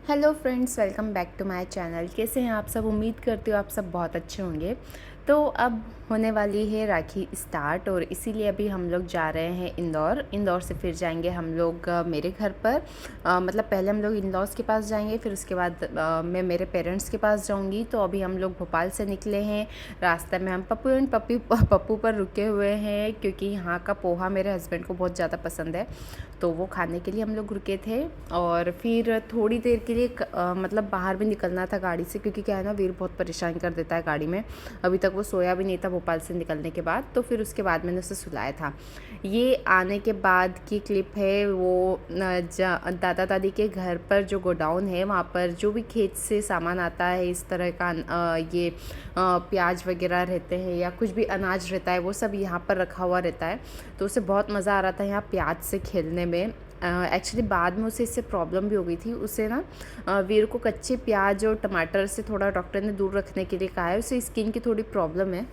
Hello friends, welcome back to my channel. कैसे हैं आप सब? उम्मीद करती हूँ आप सब बहुत अच्छे होंगे। तो अब होने वाली है राखी स्टार्ट और इसीलिए अभी हम लोग जा रहे हैं इंदौर से फिर जाएंगे हम लोग मेरे घर पर। मतलब पहले हम लोग इन लॉज़ के पास जाएंगे, फिर उसके बाद मैं मेरे पेरेंट्स के पास जाऊंगी। तो अभी हम लोग भोपाल से निकले हैं। रास्ते में हम पप्पू पर रुके हुए हैं क्योंकि यहाँ का पोहा मेरे हस्बैंड को बहुत ज़्यादा पसंद है, तो वो खाने के लिए हम लोग रुके थे। और फिर थोड़ी देर के लिए मतलब बाहर भी निकलना था गाड़ी से, क्योंकि क्या है ना, वीर बहुत परेशान कर देता है गाड़ी में। अभी तक वो सोया भी नहीं था भोपाल से निकलने के बाद, तो फिर उसके बाद मैंने उसे सुलाया था। ये आने के बाद की क्लिप है। वो दादा दादी के घर पर जो गोडाउन है, वहाँ पर जो भी खेत से सामान आता है इस तरह का, ये प्याज वगैरह रहते हैं या कुछ भी अनाज रहता है, वो सब यहाँ पर रखा हुआ रहता है। तो उसे बहुत मज़ा आ रहा था यहाँ प्याज से खेलने में। एक्चुअली बाद में उसे इससे प्रॉब्लम भी हो गई थी। उसे ना वीर को कच्चे प्याज और टमाटर से थोड़ा डॉक्टर ने दूर रखने के लिए कहा है। उसे स्किन की थोड़ी प्रॉब्लम है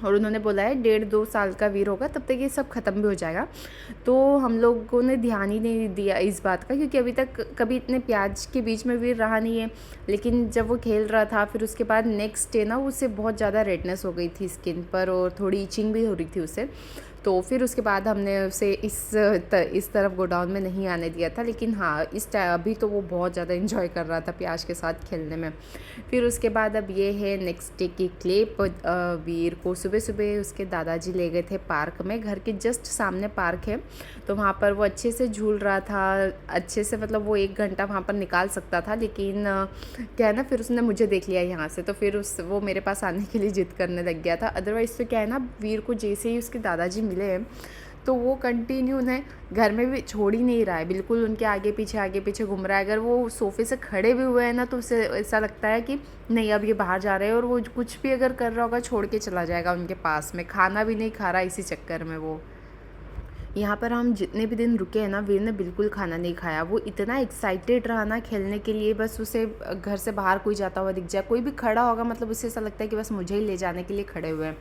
और उन्होंने बोला है 1.5-2 साल का वीर होगा तब तक ये सब ख़त्म भी हो जाएगा। तो हम लोगों ने ध्यान ही नहीं दिया इस बात का, क्योंकि अभी तक कभी इतने प्याज के बीच में वीर रहा नहीं है। लेकिन जब वो खेल रहा था, फिर उसके बाद नेक्स्ट डे ना उसे बहुत ज़्यादा रेडनेस हो गई थी स्किन पर और थोड़ी इचिंग भी हो रही थी उसे। तो फिर उसके बाद हमने उसे इस तरफ गोडाउन में नहीं आने दिया था। लेकिन हाँ, अभी तो वो बहुत ज़्यादा इन्जॉय कर रहा था प्याज के साथ खेलने में। फिर उसके बाद अब ये है नेक्स्ट डे की क्लिप। वीर को सुबह सुबह उसके दादाजी ले गए थे पार्क में। घर के जस्ट सामने पार्क है, तो वहाँ पर वो अच्छे से झूल रहा था। अच्छे से मतलब वो 1 घंटा वहाँ पर निकाल सकता था, लेकिन क्या है ना, फिर उसने मुझे देख लिया यहाँ से, तो फिर वो मेरे पास आने के लिए जिद करने लग गया था। अदरवाइज़ तो क्या है ना, वीर को जैसे ही उसके दादाजी मिले हैं तो वो कंटिन्यू उन्हें घर में भी छोड़ ही नहीं रहा है, बिल्कुल उनके आगे पीछे घूम रहा है। अगर वो सोफ़े से खड़े भी हुए हैं ना, तो उसे ऐसा लगता है कि नहीं, अब ये बाहर जा रहे हैं। और वो कुछ भी अगर कर रहा होगा छोड़ के चला जाएगा उनके पास में। खाना भी नहीं खा रहा इसी चक्कर में वो। यहाँ पर हम जितने भी दिन रुके हैं ना, वीर ने बिल्कुल खाना नहीं खाया। वो इतना एक्साइटेड रहा ना खेलने के लिए, बस उसे घर से बाहर कोई जाता हुआ दिख जाए, कोई भी खड़ा होगा, मतलब उसे ऐसा लगता है कि बस मुझे ही ले जाने के लिए खड़े हुए हैं।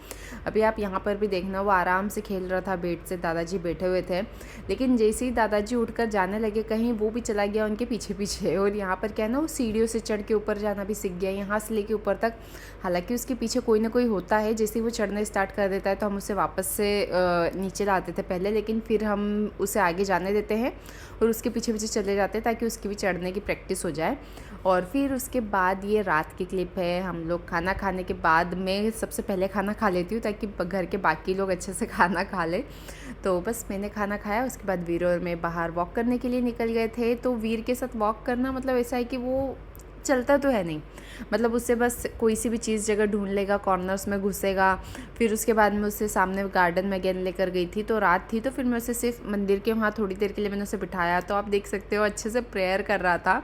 अभी आप यहाँ पर भी देखना, वो आराम से खेल रहा था बेड से, दादाजी बैठे हुए थे। लेकिन जैसे ही दादाजी उठकर जाने लगे कहीं, वो भी चला गया उनके पीछे पीछे। और यहाँ पर क्या है ना, वो सीढ़ियों से चढ़ के ऊपर जाना भी सीख गया, यहाँ से लेके ऊपर तक। हालांकि उसके पीछे कोई ना कोई होता है, जैसे ही वो चढ़ना स्टार्ट कर देता है तो हम उसे वापस से नीचे लाते थे पहले, लेकिन फिर हम उसे आगे जाने देते हैं और उसके पीछे पीछे चले जाते हैं ताकि उसकी भी चढ़ने की प्रैक्टिस हो जाए। और फिर उसके बाद ये रात की क्लिप है। हम लोग खाना खाने के बाद, मैं सबसे पहले खाना खा लेती हूँ ताकि घर के बाकी लोग अच्छे से खाना खा लें। तो बस मैंने खाना खाया, उसके बाद वीर और मैं बाहर वॉक करने के लिए निकल गए थे। तो वीर के साथ वॉक करना मतलब ऐसा है कि वो चलता तो है नहीं, मतलब उससे बस कोई सी भी चीज़ जगह ढूंढ लेगा, कॉर्नर्स में घुसेगा। फिर उसके बाद में उससे सामने गार्डन में गेंद लेकर गई थी, तो रात थी, तो फिर मैं उसे सिर्फ मंदिर के वहाँ थोड़ी देर के लिए मैंने उसे बिठाया। तो आप देख सकते हो अच्छे से प्रेयर कर रहा था।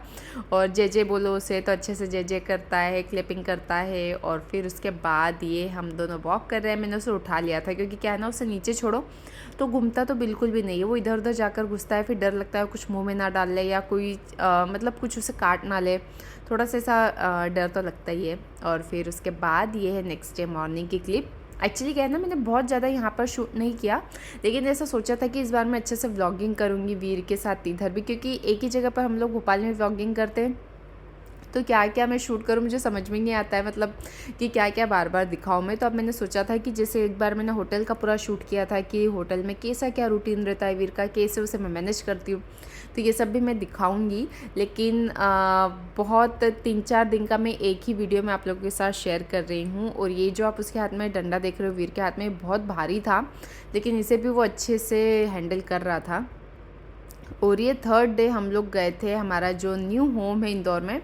और जय जय बोलो उसे, तो अच्छे से जय जय करता है, क्लिपिंग करता है। और फिर उसके बाद ये हम दोनों वॉक कर रहे हैं। मैंने उसे उठा लिया था, क्योंकि क्या है ना, उसे नीचे छोड़ो तो घूमता तो बिल्कुल भी नहीं है। वो इधर उधर जाकर घुसता है, फिर डर लगता है कुछ मुँह में ना डाल ले या कोई मतलब कुछ उसे काट ना ले, थोड़ा सा ऐसा डर तो लगता ही है। और फिर उसके बाद ये है नेक्स्ट डे मॉर्निंग की क्लिप। एक्चुअली क्या है ना, मैंने बहुत ज़्यादा यहाँ पर शूट नहीं किया, लेकिन ऐसा सोचा था कि इस बार मैं अच्छे से व्लॉगिंग करूँगी वीर के साथ इधर भी, क्योंकि एक ही जगह पर हम लोग भोपाल में व्लॉगिंग करते हैं। तो क्या क्या मैं शूट करूँ, मुझे समझ में नहीं आता है, मतलब कि क्या क्या बार बार दिखाऊँ मैं। तो अब मैंने सोचा था कि जैसे एक बार मैंने होटल का पूरा शूट किया था कि होटल में कैसा क्या रूटीन रहता है वीर का, कैसे उसे मैं मैनेज करती हूँ, तो ये सब भी मैं दिखाऊंगी। लेकिन बहुत 3-4 दिन का मैं एक ही वीडियो में आप लोगों के साथ शेयर कर रही हूँ। और ये जो आप उसके हाथ में डंडा देख रहे हो वीर के हाथ में, बहुत भारी था, लेकिन इसे भी वो अच्छे से हैंडल कर रहा था। और ये थर्ड डे हम लोग गए थे हमारा जो न्यू होम है इंदौर में,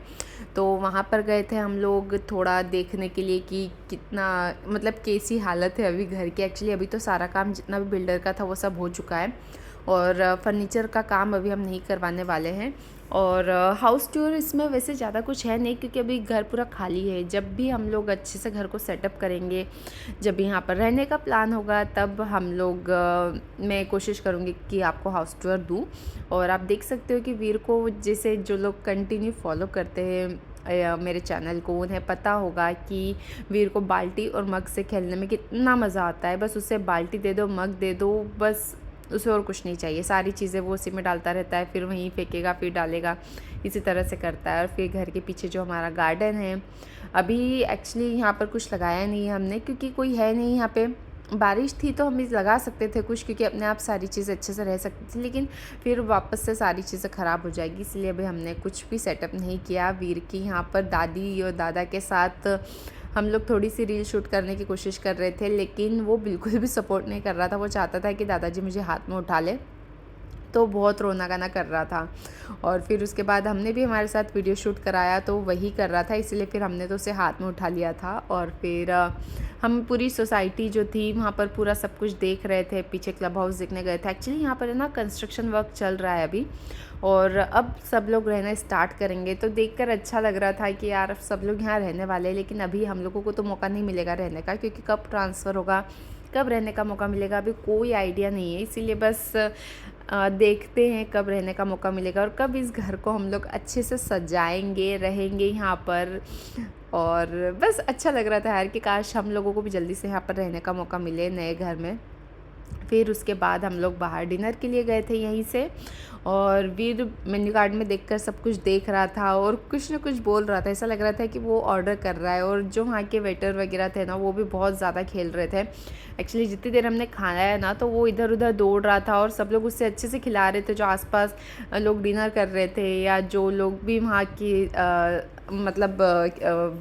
तो वहाँ पर गए थे हम लोग थोड़ा देखने के लिए कि कितना, मतलब कैसी हालत है अभी घर की। एक्चुअली अभी तो सारा काम जितना भी बिल्डर का था वो सब हो चुका है, और फर्नीचर का काम अभी हम नहीं करवाने वाले हैं। और हाउस टूर इसमें वैसे ज़्यादा कुछ है नहीं, क्योंकि अभी घर पूरा खाली है। जब भी हम लोग अच्छे से घर को सेटअप करेंगे, जब भी यहाँ पर रहने का प्लान होगा, तब हम लोग मैं कोशिश करूँगी कि आपको हाउस टूर दूँ। और आप देख सकते हो कि वीर को, जैसे जो लोग कंटिन्यू फॉलो करते हैं मेरे चैनल को, उन्हें पता होगा कि वीर को बाल्टी और मग से खेलने में कितना मज़ा आता है। बस उसे बाल्टी दे दो, मग दे दो, बस उसे और कुछ नहीं चाहिए, सारी चीज़ें वो उसी में डालता रहता है, फिर वहीं फेंकेगा फिर डालेगा, इसी तरह से करता है। और फिर घर के पीछे जो हमारा गार्डन है, अभी एक्चुअली यहाँ पर कुछ लगाया नहीं है हमने, क्योंकि कोई है नहीं यहाँ पे। बारिश थी तो हम लगा सकते थे कुछ, क्योंकि अपने आप सारी चीज़ें अच्छे से रह सकती थी, लेकिन फिर वापस से सारी चीज़ें ख़राब हो जाएगी, इसलिए अभी हमने कुछ भी सेटअप नहीं किया। वीर की यहाँ पर दादी और दादा के साथ हम लोग थोड़ी सी रील शूट करने की कोशिश कर रहे थे, लेकिन वो बिल्कुल भी सपोर्ट नहीं कर रहा था। वो चाहता था कि दादाजी मुझे हाथ में उठा ले, तो बहुत रोना गाना कर रहा था। और फिर उसके बाद हमने भी हमारे साथ वीडियो शूट कराया, तो वही कर रहा था, इसलिए फिर हमने तो उसे हाथ में उठा लिया था। और फिर हम पूरी सोसाइटी जो थी वहाँ पर पूरा सब कुछ देख रहे थे, पीछे क्लब हाउस देखने गए थे। एक्चुअली यहाँ पर है ना कंस्ट्रक्शन वर्क चल रहा है अभी, और अब सब लोग रहना स्टार्ट करेंगे, तो देखकर अच्छा लग रहा था कि यार अब सब लोग यहाँ रहने वाले हैं। लेकिन अभी हम लोगों को तो मौका नहीं मिलेगा रहने का, क्योंकि कब ट्रांसफ़र होगा, कब रहने का मौका मिलेगा, अभी कोई आइडिया नहीं है। इसीलिए बस देखते हैं कब रहने का मौका मिलेगा और कब इस घर को हम लोग अच्छे से सजाएंगे, रहेंगे यहाँ पर। और बस अच्छा लग रहा था यार कि काश हम लोगों को भी जल्दी से यहाँ पर रहने का मौका मिले नए घर में। फिर उसके बाद हम लोग बाहर डिनर के लिए गए थे यहीं से, और वीर मेन्यू कार्ड में देखकर सब कुछ देख रहा था और कुछ ना कुछ बोल रहा था, ऐसा लग रहा था कि वो ऑर्डर कर रहा है। और जो वहाँ के वेटर वगैरह थे ना, वो भी बहुत ज़्यादा खेल रहे थे। एक्चुअली जितनी देर हमने खाना है ना, तो वो इधर उधर दौड़ रहा था और सब लोग उससे अच्छे से खिला रहे थे, जो आसपास लोग डिनर कर रहे थे या जो लोग भी वहाँ की मतलब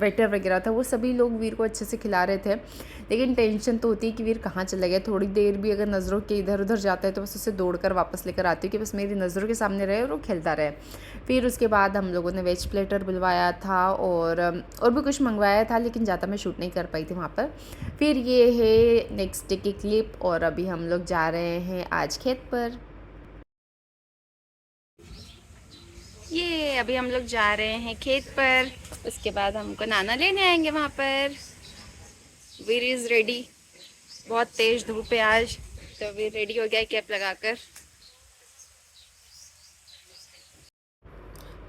वेटर वगैरह था, वो सभी लोग वीर को अच्छे से खिला रहे थे। लेकिन टेंशन तो होती है कि वीर कहाँ चला गया। थोड़ी देर भी अगर नज़रों के इधर उधर जाता है तो बस उसे दौड़ कर वापस लेकर आती हूँ कि बस मेरी नज़रों के सामने रहे और वो खेलता रहे। फिर उसके बाद हम लोगों ने वेज प्लेटर बुलवाया था और भी कुछ मंगवाया था, लेकिन ज़्यादा मैं शूट नहीं कर पाई थी वहाँ पर। फिर ये है नेक्स्ट डे की क्लिप, और अभी हम लोग जा रहे हैं आज खेत पर। ये अभी हम लोग जा रहे हैं खेत पर, उसके बाद हमको नाना लेने आएंगे वहाँ पर। वीर इज़ रेडी, बहुत तेज़ धूप है आज, तो वीर रेडी हो गया कैप लगाकर।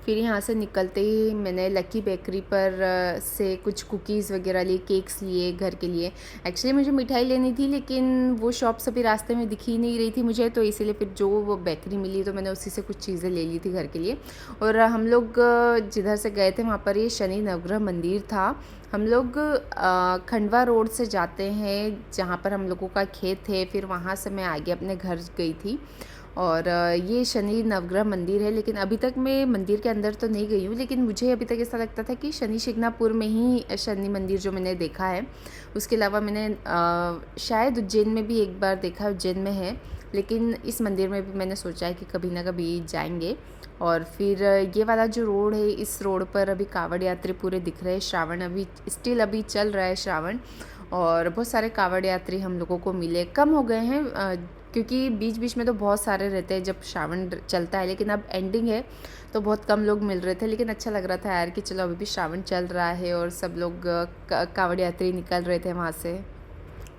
फिर यहाँ से निकलते ही मैंने लकी बेकरी पर से कुछ कुकीज़ वगैरह लिए, केक्स लिए घर के लिए। एक्चुअली मुझे मिठाई लेनी थी, लेकिन वो शॉप सभी रास्ते में दिख ही नहीं रही थी मुझे, तो इसीलिए फिर जो वो बेकरी मिली तो मैंने उसी से कुछ चीज़ें ले ली थी घर के लिए। और हम लोग जिधर से गए थे वहाँ पर ये शनि नवग्रह मंदिर था। हम लोग खंडवा रोड से जाते हैं जहाँ पर हम लोगों का खेत है, फिर वहाँ से मैं आगे अपने घर गई थी। और ये शनि नवग्रह मंदिर है, लेकिन अभी तक मैं मंदिर के अंदर तो नहीं गई हूँ, लेकिन मुझे अभी तक ऐसा लगता था कि शनि शिंगणापुर में ही शनि मंदिर जो मैंने देखा है। उसके अलावा मैंने शायद उज्जैन में भी एक बार देखा, उज्जैन में है, लेकिन इस मंदिर में भी मैंने सोचा है कि कभी ना कभी जाएंगे। और फिर ये वाला जो रोड है, इस रोड पर अभी कावड़ यात्री पूरे दिख रहे हैं। श्रावण अभी स्टिल अभी चल रहा है श्रावण, और बहुत सारे कावड़ यात्री हम लोगों को मिले। कम हो गए हैं क्योंकि बीच बीच में तो बहुत सारे रहते हैं जब श्रावण चलता है, लेकिन अब एंडिंग है तो बहुत कम लोग मिल रहे थे। लेकिन अच्छा लग रहा था यार कि चलो अभी भी श्रावण चल रहा है और सब लोग कावड़ यात्री निकल रहे थे वहाँ से।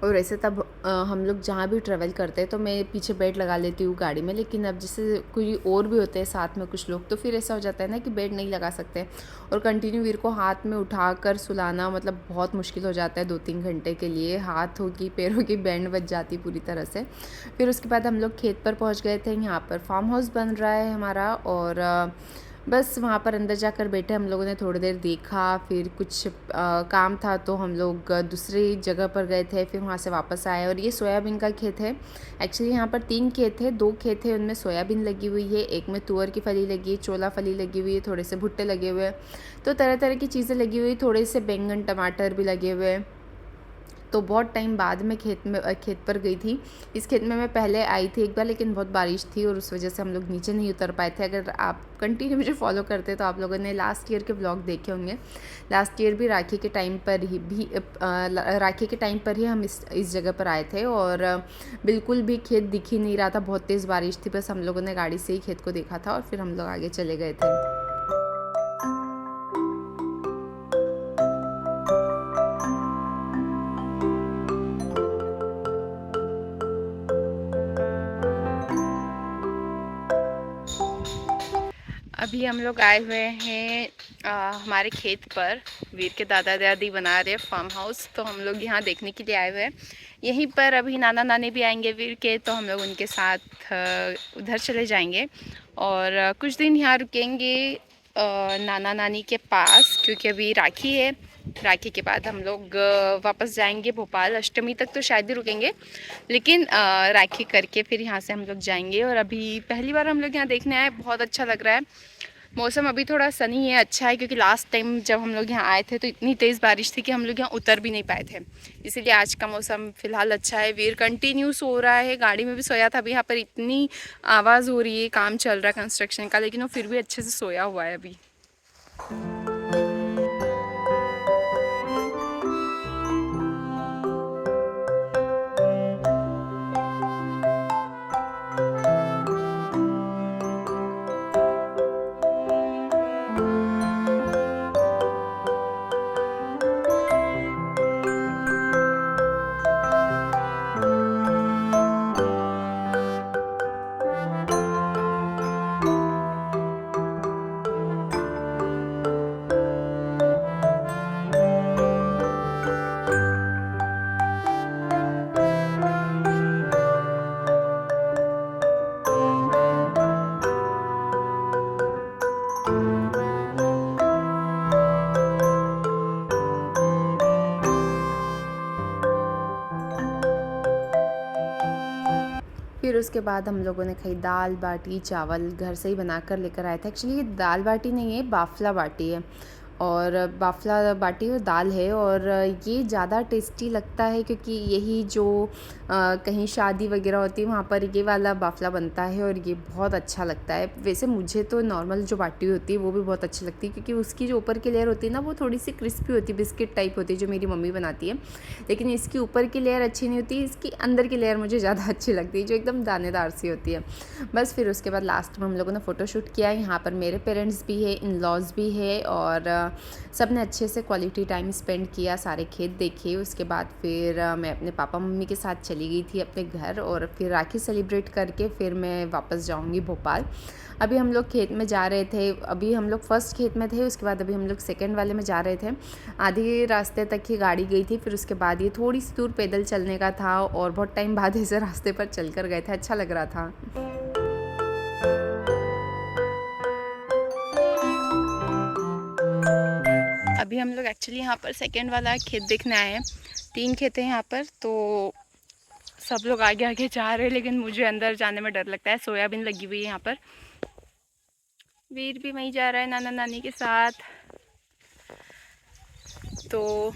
और ऐसे तब हम लोग जहाँ भी ट्रैवल करते हैं तो मैं पीछे बेड लगा लेती हूँ गाड़ी में, लेकिन अब जैसे कोई और भी होते हैं साथ में कुछ लोग, तो फिर ऐसा हो जाता है ना कि बेड नहीं लगा सकते, और कंटिन्यू वीर को हाथ में उठाकर सुलाना मतलब बहुत मुश्किल हो जाता है। 2-3 घंटे के लिए हाथों की पैरों की बैंड बज जाती पूरी तरह से। फिर उसके बाद हम लोग खेत पर पहुँच गए थे। यहाँ पर फार्म हाउस बन रहा है हमारा, और बस वहाँ पर अंदर जाकर बैठे हम लोगों ने थोड़ी देर देखा। फिर कुछ काम था तो हम लोग दूसरी जगह पर गए थे, फिर वहाँ से वापस आए। और ये सोयाबीन का खेत है। एक्चुअली यहाँ पर 3 खेत है, 2 खेत है उनमें सोयाबीन लगी हुई है, एक में तुअर की फली लगी है, छोला फली लगी हुई है, थोड़े से भुट्टे लगे हुए हैं, तो तरह तरह की चीज़ें लगी हुई, थोड़े से बैंगन टमाटर भी लगे हुए हैं। तो बहुत टाइम बाद में खेत पर गई थी। इस खेत में मैं पहले आई थी एक बार, लेकिन बहुत बारिश थी और उस वजह से हम लोग नीचे नहीं उतर पाए थे। अगर आप कंटिन्यू मुझे फॉलो करते तो आप लोगों ने लास्ट ईयर के व्लॉग देखे होंगे। लास्ट ईयर भी राखी के टाइम पर ही हम इस जगह पर आए थे, और बिल्कुल भी खेत दिख ही नहीं रहा था, बहुत तेज़ बारिश थी। बस हम लोगों ने गाड़ी से ही खेत को देखा था और फिर हम लोग आगे चले गए थे। अभी हम लोग आए हुए हैं हमारे खेत पर। वीर के दादा दादी बना रहे फार्म हाउस, तो हम लोग यहाँ देखने के लिए आए हुए हैं। यहीं पर अभी नाना नानी भी आएंगे वीर के, तो हम लोग उनके साथ उधर चले जाएंगे और कुछ दिन यहाँ रुकेंगे नाना नानी के पास, क्योंकि अभी राखी है। राखी के बाद हम लोग वापस जाएंगे भोपाल। अष्टमी तक तो शायद ही रुकेंगे, लेकिन राखी करके फिर यहाँ से हम लोग जाएंगे। और अभी पहली बार हम लोग यहाँ देखने आए, बहुत अच्छा लग रहा है। मौसम अभी थोड़ा सनी है, अच्छा है, क्योंकि लास्ट टाइम जब हम लोग यहाँ आए थे तो इतनी तेज़ बारिश थी कि हम लोग यहाँ उतर भी नहीं पाए थे। इसीलिए आज का मौसम फ़िलहाल अच्छा है। वीर कंटिन्यू सो रहा है, गाड़ी में भी सोया था। अभी यहाँ पर इतनी आवाज़ हो रही है, काम चल रहा है कंस्ट्रक्शन का, लेकिन वो फिर भी अच्छे से सोया हुआ है अभी। फिर उसके बाद हम लोगों ने खाई दाल बाटी चावल, घर से ही बना कर लेकर आए थे। एक्चुअली ये दाल बाटी नहीं है, बाफला बाटी है, और बाफला बाटी और दाल है। और ये ज़्यादा टेस्टी लगता है, क्योंकि यही जो कहीं शादी वगैरह होती है वहाँ पर ये वाला बाफला बनता है, और ये बहुत अच्छा लगता है। वैसे मुझे तो नॉर्मल जो बाटी होती है वो भी बहुत अच्छी लगती है, क्योंकि उसकी जो ऊपर की लेयर होती है ना, वो थोड़ी सी क्रिस्पी होती है, बिस्किट टाइप होती है, जो मेरी मम्मी बनाती है। लेकिन इसकी ऊपर की लेयर अच्छी नहीं होती, इसकी अंदर की लेयर मुझे ज़्यादा अच्छी लगती है, जो एकदम दानेदार सी होती है। बस फिर उसके बाद लास्ट में हम लोगों ने फ़ोटोशूट किया। यहाँ पर मेरे पेरेंट्स भी है, इन लॉज भी है, और सब ने अच्छे से क्वालिटी टाइम स्पेंड किया, सारे खेत देखे। उसके बाद फिर मैं अपने पापा मम्मी के साथ चली गई थी अपने घर, और फिर राखी सेलिब्रेट करके फिर मैं वापस जाऊंगी भोपाल। अभी हम लोग खेत में जा रहे थे, अभी हम लोग फर्स्ट खेत में थे, उसके बाद अभी हम लोग सेकंड वाले में जा रहे थे। आधे रास्ते तक ही गाड़ी गई थी, फिर उसके बाद ये थोड़ी सी दूर पैदल चलने का था, और बहुत टाइम बाद ऐसे रास्ते पर चल कर गए थे, अच्छा लग रहा था। अभी हम लोग एक्चुअली यहाँ पर सेकेंड वाला खेत देखने आए हैं। 3 खेत हैं यहाँ पर, तो सब लोग आगे आगे जा रहे हैं, लेकिन मुझे अंदर जाने में डर लगता है। सोयाबीन लगी हुई है यहाँ पर। वीर भी वहीं जा रहा है नाना नानी के साथ। तो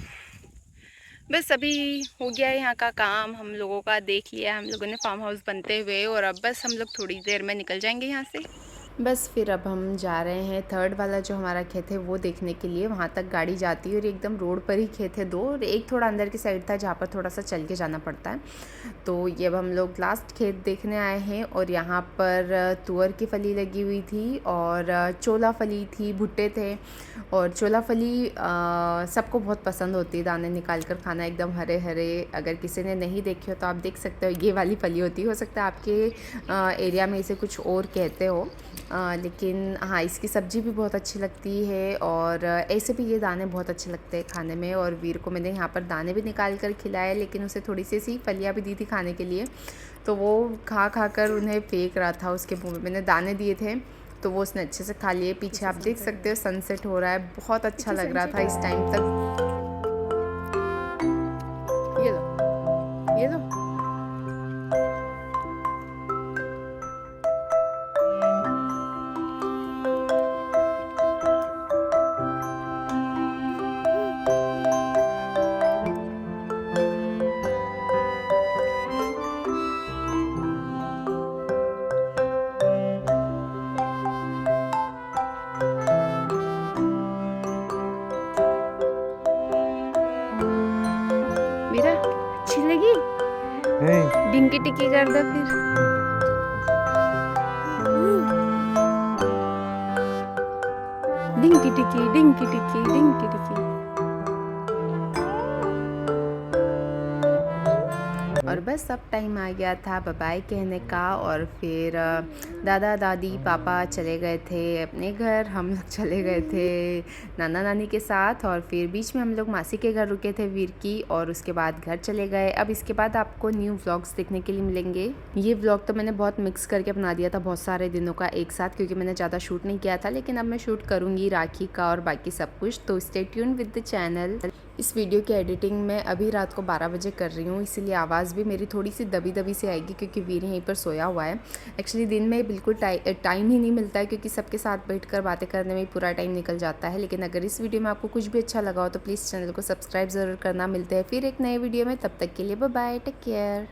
बस अभी हो गया है यहाँ का काम, हम लोगों का देख लिया हम लोगों ने फार्म हाउस बनते हुए, और अब बस हम लोग थोड़ी देर में निकल जाएंगे यहाँ से। बस फिर अब हम जा रहे हैं थर्ड वाला जो हमारा खेत है वो देखने के लिए। वहाँ तक गाड़ी जाती है, और एकदम रोड पर ही खेत है 2, और एक थोड़ा अंदर की साइड था जहाँ पर थोड़ा सा चल के जाना पड़ता है। तो ये अब हम लोग लास्ट खेत देखने आए हैं, और यहाँ पर तुअर की फली लगी हुई थी, और चोला फली थी, भुट्टे थे। और चोला फली सबको बहुत पसंद होती है, दाने निकाल कर खाना एकदम हरे हरे। अगर किसी ने नहीं देखी हो तो आप देख सकते हो, ये वाली फली होती है। हो सकता है आपके एरिया में इसे कुछ और कहते हो, लेकिन हाँ, इसकी सब्ज़ी भी बहुत अच्छी लगती है, और ऐसे भी ये दाने बहुत अच्छे लगते हैं खाने में। और वीर को मैंने यहाँ पर दाने भी निकाल कर खिलाए, लेकिन उसे थोड़ी सी ऐसी फलियाँ भी दी थी खाने के लिए, तो वो खा खा कर उन्हें फेंक रहा था। उसके मुँह में मैंने दाने दिए थे, तो वो उसने अच्छे से खा लिए। पीछे आप देख सकते हो सनसेट हो रहा है, बहुत अच्छा लग रहा था इस टाइम तक। ये लो, ये लो। वीरा, अच्छी लगी? डिंकी टिक्की कर दो फिर। डिंकी टिक्की, डिंकी टिक्की, डिंकी टिक्की। और बस अब टाइम आ गया था बाय बाय कहने का। और फिर दादा दादी पापा चले गए थे अपने घर, हम लोग चले गए थे नाना नानी के साथ। और फिर बीच में हम लोग मासी के घर रुके थे वीर की, और उसके बाद घर चले गए। अब इसके बाद आपको न्यू व्लॉग्स देखने के लिए मिलेंगे। ये व्लॉग तो मैंने बहुत मिक्स करके बना दिया था बहुत सारे दिनों का एक साथ, क्योंकि मैंने ज़्यादा शूट नहीं किया था, लेकिन अब मैं शूट करूँगी राखी का और बाकी सब कुछ। तो stay tune with the channel. इस वीडियो की एडिटिंग मैं अभी रात को 12 बजे कर रही हूँ, इसीलिए आवाज़ भी मेरी थोड़ी सी दबी दबी से आएगी, क्योंकि वीर यहीं पर सोया हुआ है। एक्चुअली दिन में बिल्कुल टाइम ही नहीं मिलता है, क्योंकि सबके साथ बैठकर बातें करने में पूरा टाइम निकल जाता है। लेकिन अगर इस वीडियो में आपको कुछ भी अच्छा लगा हो तो प्लीज़ चैनल को सब्सक्राइब ज़रूर करना। मिलते हैं फिर एक नए वीडियो में, तब तक के लिए बाय बाय, टेक केयर।